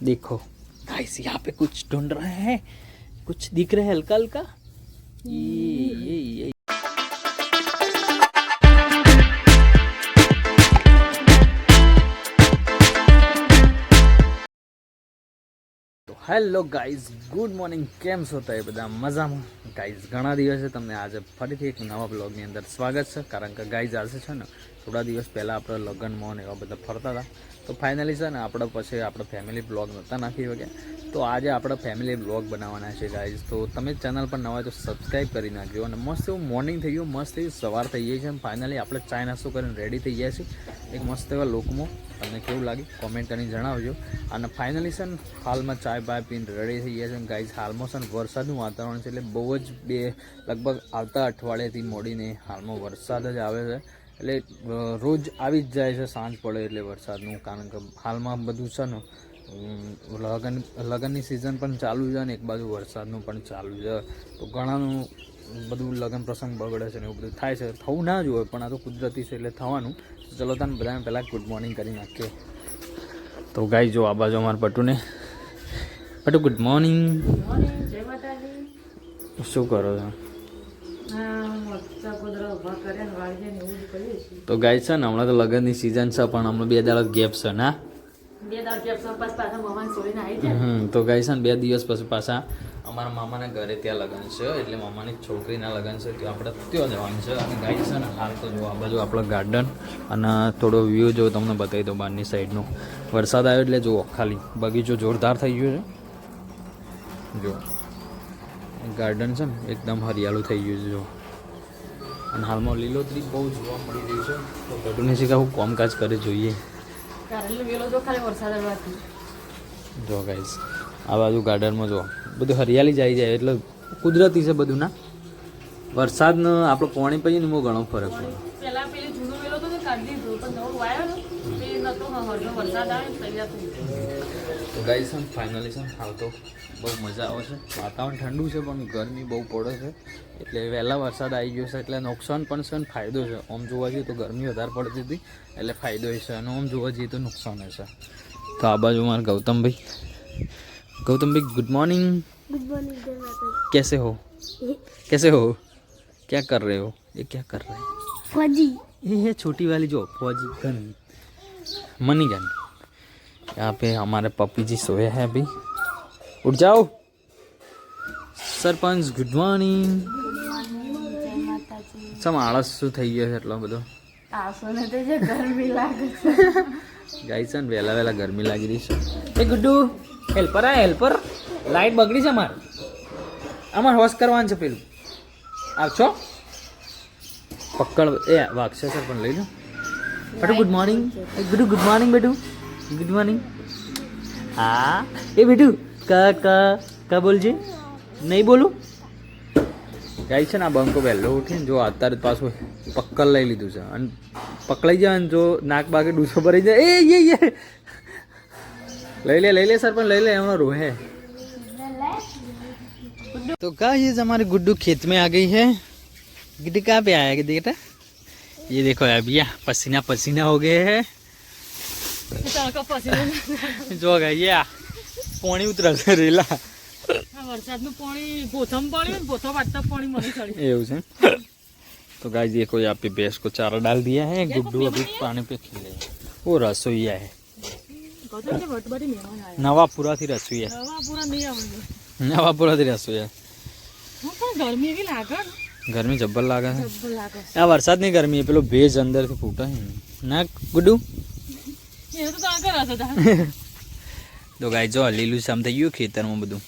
देखो गाइस यहाँ पे कुछ ढूंढ रहे हैं, कुछ दिख रहे हैं हल्का हल्का। ये तो हेलो गाइस, गुड मॉर्निंग, केम છો તો બધા મજામાં? ગાઈઝ ઘણા દિવસે તમને આજે ફરીથી એક નવા બ્લોગની અંદર સ્વાગત છે. કારણ કે ગાઈઝ આજે છે ને થોડા દિવસ પહેલાં આપણે લગ્નમાં ને એવા બધા ફરતા હતા, તો ફાઇનલી છે ને આપણે પછી આપણે ફેમિલી બ્લોગ નહોતા નાખી વગેરે, તો આજે આપણે ફેમિલી બ્લોગ બનાવવાના છે ગાઈઝ. તો તમે ચેનલ પર નવા હોય તો સબસ્ક્રાઈબ કરી નાખજો. અને મસ્ત એવું મોર્નિંગ થઈ ગયું, મસ્ત એવી સવાર થઈ ગઈ છે અને ફાઇનલી આપણે ચાય નાસ્તો કરીને રેડી થઈ ગયા છીએ એક મસ્ત એવા લોકમાં. તમને કેવું લાગે કોમેન્ટ કરીને જણાવજો. અને ફાઇનલી છે ને હાલમાં ચાય બાય પીને રેડી થઈ ગયા છે ગાઈઝ. હાલમાં છે ને વરસાદનું વાતાવરણ છે, એટલે બહુ જ લગભગ આવતા અઠવાડિયાથી મોડીને હાલમાં વરસાદ જ આવે છે. એટલે રોજ આવી જ જાય છે સાંજ પડે એટલે વરસાદનું. કારણ કે હાલમાં બધું છે ને લગ્નની સિઝન પણ ચાલુ છે અને એક બાજુ વરસાદનું પણ ચાલુ છે, તો ઘણાનું બધું લગ્ન પ્રસંગ બગડે છે ને એવું બધું થાય છે. થવું ના જ હોય પણ આ તો કુદરતી છે એટલે થવાનું. ચલો તને બધાને પહેલાં ગુડ મોર્નિંગ કરી નાખીએ. તો ગાઈ જો આ બાજુ અમારા પટુને. પટુ ગુડ મોર્નિંગ. શું કરો છો? તો ગાઈ છે ને હમણાં તો લગ્નની સિઝન છે પણ હમણાં 2 દાડા ગેપ છે ના. તો ગાઈ છે ને 2 દિવસ પછી પાછા અમારા મામાના ઘરે ત્યાં લગ્ન છે, એટલે મામાની છોકરીના લગ્ન છે, ત્યાં આપણે ત્યાં જવાનું છે. અને ગાઈ છે ને હાલ તો જો આ બાજુ આપણો ગાર્ડન અને થોડો વ્યૂ જો તમને બતાવી દો બહારની સાઈડનો. વરસાદ આવ્યો એટલે જુઓ ખાલી બગીચો જોરદાર થઈ ગયો છે. જો ગાર્ડન છે ને એકદમ હરિયાળું થઈ ગયું છે જો. અને હાલમાં લીલોતરી બહુ જોવા મળી રહી છે. તો ઘટુને શીખા હું કામકાજ કરે જોઈએ. જો ગાઈસ આ બાજુ ગાર્ડનમાં જો બધું હરિયાળી જ આવી જાય એટલે કુદરતી છે બધું ના. વરસાદનો આપણો પાણી પીએ ને એમાં ઘણો ફરક પડે. તો ગાઈસ ફાઇનલી છે હાલ તો બહુ મજા આવે છે. વાતાવરણ ઠંડુ છે પણ ગરમી બહુ પડે છે, એટલે વહેલા વરસાદ આવી ગયો છે એટલે નુકસાન પણ છે અને ફાયદો છે. આમ જોવા જઈએ તો ગરમી વધારે પડતી હતી એટલે ફાયદો છે, અને આમ જોવા જઈએ તો નુકસાન છે. તો આ બાજુ મારા ગૌતમભાઈ. Gautam good morning. Good morning. कैसे हो? कैसे हो? क्या कर रहे हो? ये क्या कर रहे हैं? फौजी. ये है छोटी वाली जो फौजी गन, मनी गन. यहाँ पे हमारे पप्पी जी सोए हैं अभी. उठ जाओ. Sarpanch good morning. सब आळस શું થઈ ગયો છે એટલો બધો? આસોને તો જે ગરમી લાગે છે. ગાઈસ ને વેલા ગરમી લાગી રહી છે. એ ગુડ્ડુ હેલ્પર આ હેલ્પર. લાઈટ બગડી છે અમારે હોશ કરવાનું છે પેલું. આવશો? પકડ એ વાગશે સર પણ લઈ લો. બેટુ ગુડ મોર્નિંગ. ગુડુ ગુડ મોર્નિંગ બેટુ. Good morning. હા એ બેટુ કા બોલજે. નહીં બોલું. ગાઈ છે ને આ બંકો વહેલો ઉઠીને જો અત્યારે પાછું પક્કલ લઈ લીધું છે, અને પકડાઈ જાય ને જો નાક બાગે ડૂસો ભરાઈ જાય લઈ લે સર પણ લઈ લે એમાં रोहे. तो गाइस हमारे गुड्डू खेत में आ गई है. गुड्डू कहाँ पे आया है बेटा? ये देखो अभी पसीना हो गए है. जो गई ये पानी उतरा છે રેલા. વરસાદનું પાણી પોથમ પડ્યું ને પોથો વાટતા પાણી મળી ચડી એવું છે. तो गाइस देखो यहाँ पे भैंस को चारा डाल दिया है. गुड्डू अभी पानी पे खेले. वो रसोईया है. નવાપુરાથી રસોઈયા. નવાપુરાથી રસોઈયા. ગરમી એવી લાગે ને. ગરમી જબ્બર લાગે છે. આ વરસાદની ગરમી પેલો ભેજ અંદરથી ફૂટે ના ગુડ્ડુ. તો ગાય જો લીલું શામ થઈ ગયું ખેતરમાં બધું.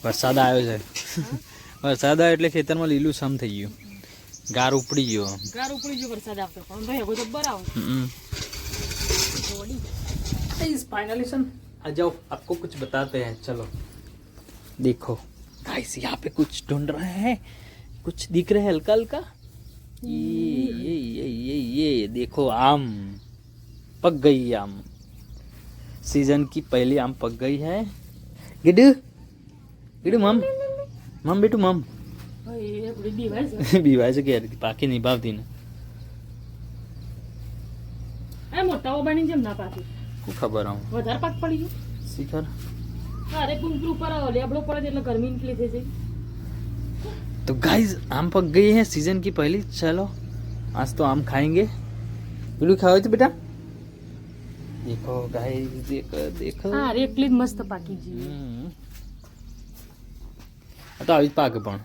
વરસાદ આવ્યો છે. વરસાદ આવ્યો એટલે ખેતરમાં લીલું શામ થઈ ગયું. ગાર ઉપડી ગયો વરસાદ આવતો પણ ભાઈ હવે જબ્બર આવો. फाइनली सन आ जाओ, आपको कुछ बताते हैं. चलो देखो गाइस यहाँ पे कुछ ढूंढ रहे हैं, कुछ दिख रहे हैं हल्का हल्का. ये देखो आम पक गई. आम सीजन की पहली आम पक गई है. गिडू गिडू मम बेटू मम बीवाय से कह रही थी पाकी नहीं भावती ने. મોટા ઓબાની જેમ ના પાકી શું ખબર આમ વધારે પાક પડી ગયો શિખર અરે પુંપર ઉપર લેબડો પડે એટલે ગરમી નીકળી થઈ જાય तो गाइस आम पक गई है सीजन की पहली चलो आज तो आम खाएंगे बिल्लू खाओ तो बेटा देखो गाइस देखो देखो હા અરે એટલી જ મસ્ત પાકી છે तो अभी पाक पण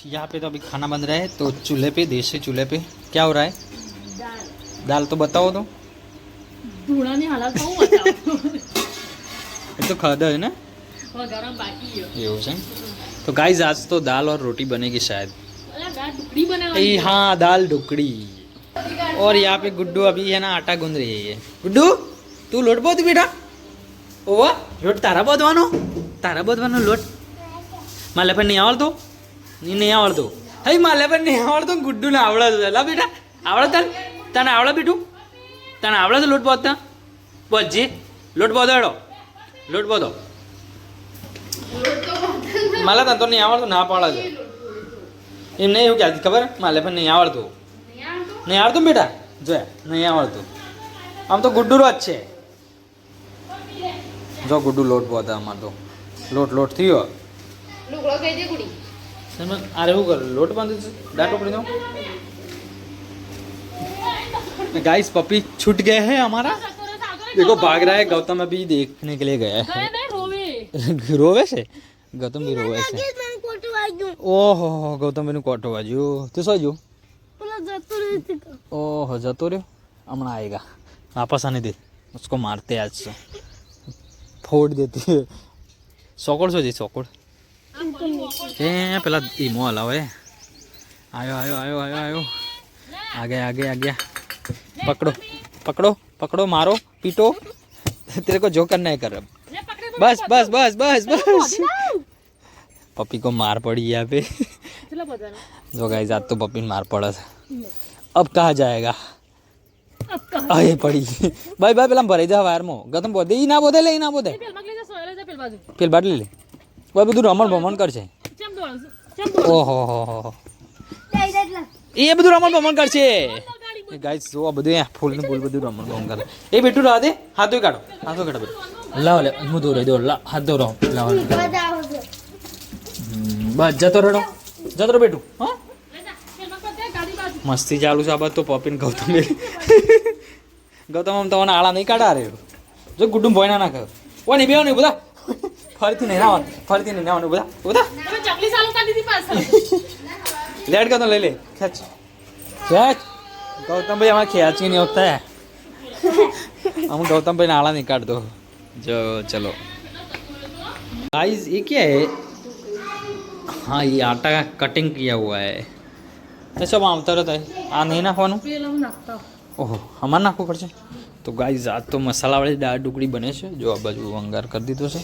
यहाँ पे तो अभी खाना बन रहा है तो चूल्हे पे देसी चूल्हे पे क्या हो रहा है દાળ दाल तो बताओ तो ધૂળાની હાલત બહુ બતાવો ये तो खादा है ना ગરમ બાકી છે ये हो जाए तो गाइस आज तो दाल और रोटी बनेगी शायद અલા દાળ ટુકડી બનાવવાની हाँ दाल ढुकड़ी और यहाँ पे गुड्डू अभी है ना आटा गूंद रही है गुड्डू तू लोट बहुत बेटा ओवा लोट तारा बोधवानो लोट माले पर नहीं आवड़तो नहीं आवड़तो हई माले पर नहीं आवड़तो गुड्डू ने आवड़ा ला बेटा आवड़ा तने आवड़ा बेटू तने आवड़ा तो लोट बोधता बोध जी लोट बोधो लोट बोधो माला तने तो नहीं आवड़तो ना पाड़ा दे એમને એવું કહેતી ખબર માલે પણ નહીં આવડતું નહીં આવડતું બેટા જો નહીં આવડતું આમ તો ગુડ્ડુ જ છે જો ગુડ્ડુ લોટ બહુ હતા અમાર તો લોટ થયો લુગડો કહી દે ગુડી અરે શું કર લોટ બાંધી છે ડાટો પડી દો गाइस पपी छूट गए हैं हमारा देखो भाग रहा है गौतम अभी देखने के लिए गया है रोवे से गौतम भी रोवे से ओहो गौतम बेन कोटो बाजू तू सो जो ओहो जतो रे हमना आएगा वापस आने दे उसको मारते आज से फोड़ देती है सोकड़ सो जी सोकड़ ए पहला ईमो हलावे आयो आयो आयो आयो आयो आ गया पकड़ो पकड़ो पकड़ो मारो पीटो तेरे को जो करना है कर बस बस बस बस बस पपी को मार पड़ी यहाँ पे जो गाइस आज तो पपी मार पड़ा था अब कहाँ जाएगा अरे पड़ी भाई भाई पहला भराई जा वायर में गतम बोधे ही ना बोधे ले ही ना बोधे फिर बाट ले वो બધું રમણ ભમણ કરશે ઓહો હો એ બધું રમણ ભમણ કરશે ગાઈસ જો આ બધું ફૂલ ને ફૂલ બધું રમણ ભમણ કરે એ બેટું રહા દે હાથો કાઢો બેટું લાવ લે હું દોરે દો હાથ દો રહો લાવ બસ જતો રહો બેટું હા મસ્તી ચાલુ છે આ બાદ તો પપીને ગૌતમ આમ તમને આળા નહીં કાઢા રે જો ગુડ્ડું ભોયના ના કર ઓ નહીં બેહો નહીં બધા ફરીથી નહીં આવવાનું બધા લેટ કર તો લઈ લે ખેંચ गौतम भाई हमारा खेच ही नहीं होता है हम गौतम भाई नाला नहीं काट दो जो चलो गाइस ये क्या है हाँ ये आटा का कटिंग किया हुआ है ये सब आवता रहता है आ नहीं नाखવાનું ઓહો અમાર નાખવું પડશે તો ગાઈસ આજ તો મસાલાવાળી દાળ ઢોકળી બને છે જો આ બાજુ વંગાર કરી દીધો છે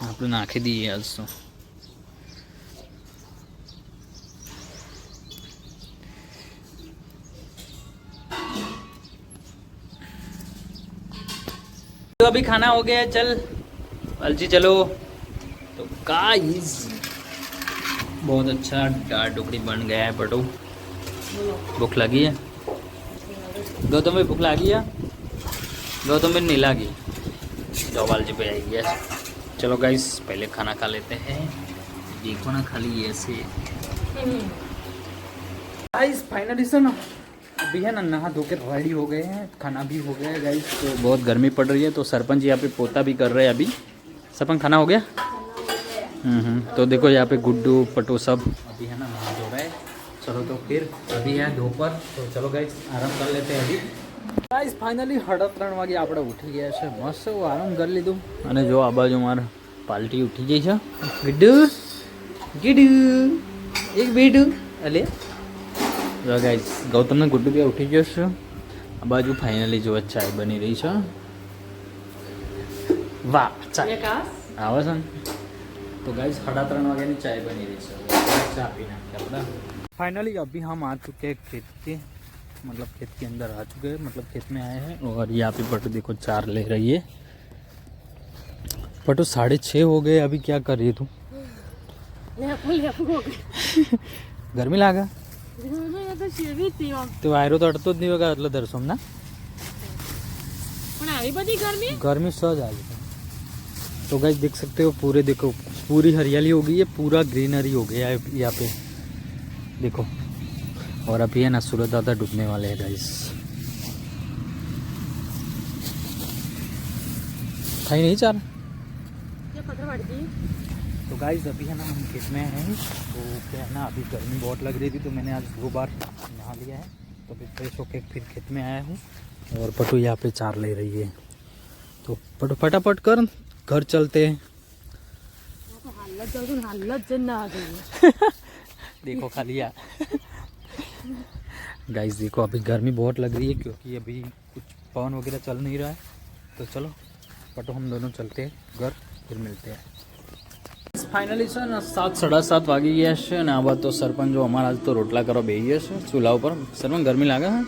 આપણે નાખી દઈએ આજ તો तो अभी खाना हो गया चल अलजी चलो तो गाइस बहुत अच्छा दाल ढोकड़ी बन गया है पटो भूख लगी है गौतम में भूख लगी है गौतम में नहीं लगी तो अलजी पे आई गया चलो गाइस पहले खाना खा लेते हैं देखो ना खाली ऐसे गाइस फाइनली सुनो अभी है ना नहा धो के रेडी हो गए हैं खाना भी हो गया है गाइस तो बहुत गर्मी पड़ रही है तो सरपंच यहाँ पे पोता भी कर रहे हैं अभी सरपंच खाना हो गया तो देखो यहाँ पे गुड्डू पटो सब अभी है ना नहा धो रहे हैं चलो तो फिर अभी है दोपहर तो चलो गाइस आराम कर लेते हैं अभी गाइस फाइनली 3:30 वागे આપણે ઉઠી ગયા છે મસ્ત આરામ કરી લીધું અને જો આ બાજુ મારા પાલટી ઉઠી ગઈ છે ગુડ્ડુ એક બેટું અલે જો ગાઈસ ગૌતમ ને ગુડ્ડુ બી ઉઠી ગયો છે આ બાજુ ફાઇનલી જો ચાય બની રહી છે વાહ ચાય આવે છે तो गाइस 3:30 वागे की चाय बनी रही है चाय पीना क्या फाइनली अभी हम आ चुके हैं खेत के मतलब खेत के अंदर आ चुके हैं मतलब खेत में आए हैं और यहाँ पे पटू देखो 4 ले रही है पटू 6:30 हो गए अभी क्या कर रही है तू गर्मी लगा તો શેવી હતી આમ. તો વાયરો તો અડતો જ નહીં વગર એટલે દર્શન ના પણ આવી બધી ગરમી गर्मी सज आ गई। तो गाइस देख सकते हो पूरे देखो पूरी हरियाली हो गई है, पूरा ग्रीनरी हो गया है यहाँ पे देखो। और अभी है ना सूरज दादा डूबने वाले हैं गाइस। खाई नहीं चार। ये पत्थर पड़ गई। तो गाइस अभी है ना हम खेत में हैं, तो क्या है ना अभी गर्मी बहुत लग रही थी तो मैंने आज 2 बार नहा लिया है। तो अभी फ्रेश होके फिर खेत में आया हूँ और पटू यहाँ पे चार ले रही है। तो पटू फटाफट कर घर चलते हैं। तो हालत जाओ तो हालत जन ना आ गई। देखो खाली यार गाइस देखो अभी गर्मी बहुत लग रही है क्योंकि अभी कुछ पवन वगैरह चल नहीं रहा है। तो चलो पटो हम दोनों चलते हैं घर, फिर मिलते हैं। फाइनली છે ને 7:30 વાગી ગયા છે ને આ બાદ તો સરપંચ જો અમારા આજ તો રોટલા કરવા બેસી ગયા છે ચૂલા ઉપર। સરપંચ ગરમી લાગે છે?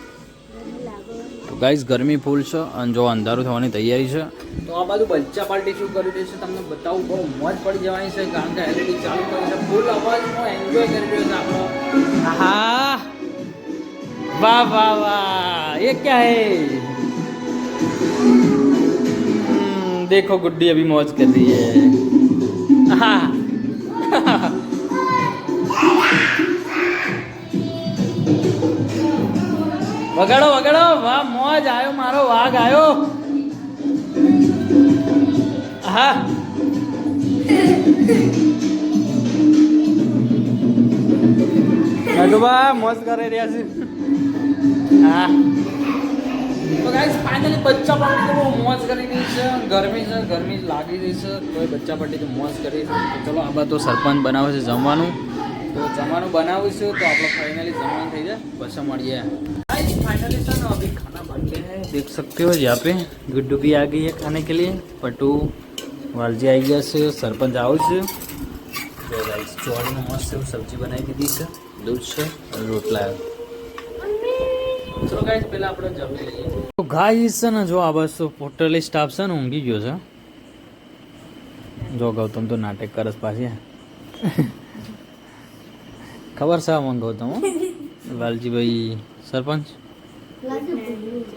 તો ગાઈસ ગરમી ફૂલ છે અને જો અંધારું થવાની તૈયારી છે। તો આ બાજુ બચ્ચા પાર્ટી શું કરી રહી છે તમને બતાવું, બહુ મોજ પડી જવાની છે કારણ કે એલઈડી ચાલુ કરી છે, ફૂલ અવાજમાં એન્જોય કરી રહ્યો છે આપણો। આહા વાહ વાહ વાહ ये क्या है? देखो गुड्डी अभी मौज कर रही है। हाँ वगाड़ो वगाड़ो, वाह मौज आयो मारो वाघ आयो। हाँ मौज कर रहे हैं। हाँ तो गाइस फाइनली बच्चा पार्टी तो वो मौज કરી રહી છે। ગરમી લાગી રહી છે તોય બચ્ચા પાર્ટી તો મોજ કરી છે। તો ચલો આ બાદ તો સરપંચ બનાવે છે જમવાનું, તો જમવાનું બનાવીશું તો આપણે फाइनली જમવાનું થઈ જાય પછી મળીએ। गाइस फाइनली છે ને अभी खाना बन गया है, देख सकते हो यहाँ पे गुड्डू भी आ गई है खाने के लिए, पटू वालजी आई गया છે, સરપંચ આવું છે। તો ગાइस ચોળીનું મસ્ત એવું સબ્જી બનાવી દીધી છે, દૂધ છે અને રોટલા। ચલો ગાઈસ પહેલા આપણે જમી લઈએ। તો ગાઈસ છે ને જો આ બસ ટોટલી સ્ટાફ છે ને ઊંઘી ગયો છે। જો ગૌતમ તો નાટક કરસ પાછી ખબર છે મને ગૌતમ વાલજીભાઈ સરપંચ।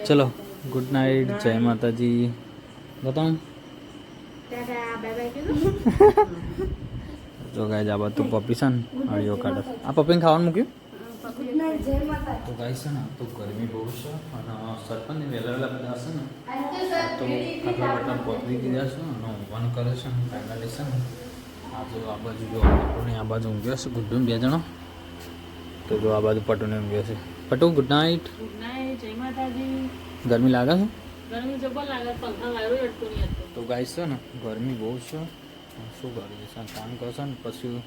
ચલો ગુડ નાઇટ, જય માતાજી ગૌતમ। જો ગાઈસ આ બાદ તો પપ્પી છે ને હળીઓ કાઢે, આ પપ્પીને ખાવાનું મૂક્યું। તો ગાઈસ છે ને તો ગરમી બહુ છે અને સરપંચ વહેલા વહેલા બધા છે ને તો ખાટલા બાટલા પકડી દીધા છે અને ઊંઘવાનું કરે છે। ફાઇનલી છે ને આ જો આ બાજુ જો પટુને આ બાજુ ઊંઘ્યો છે, ગુડ્ડુને 2 જણો। તો જો આ બાજુ પટુને ઊંઘ્યો છે। પટુ ગુડ નાઇટ। ગુડ નાઇટ, જય માતાજી। ગરમી લાગે છે? ગરમી જબર લાગે, પંખા વાયરો અટકો નહીં હતો। તો ગાઈસ છે ને ગરમી બહુ છે, શું કરીએ છે કામ કરશે ને પછી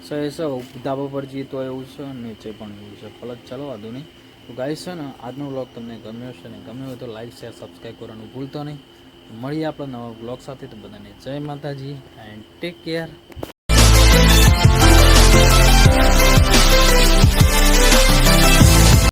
સહેસો ધાબા પર જઈએ તો એવું છે, નીચે પણ એવું છે, ફલક ચાલો વાંધો નહીં। તો ગાઈસ છે ને આજનો વ્લોગ તમને ગમ્યો છે ને ગમ્યો હોય તો લાઈક શેર સબસ્ક્રાઈબ કરવાનું ભૂલતો નહીં। મળીએ આપણે નવા વ્લોગ સાથે, તો બધાને જય માતાજી એન્ડ ટેક કેર।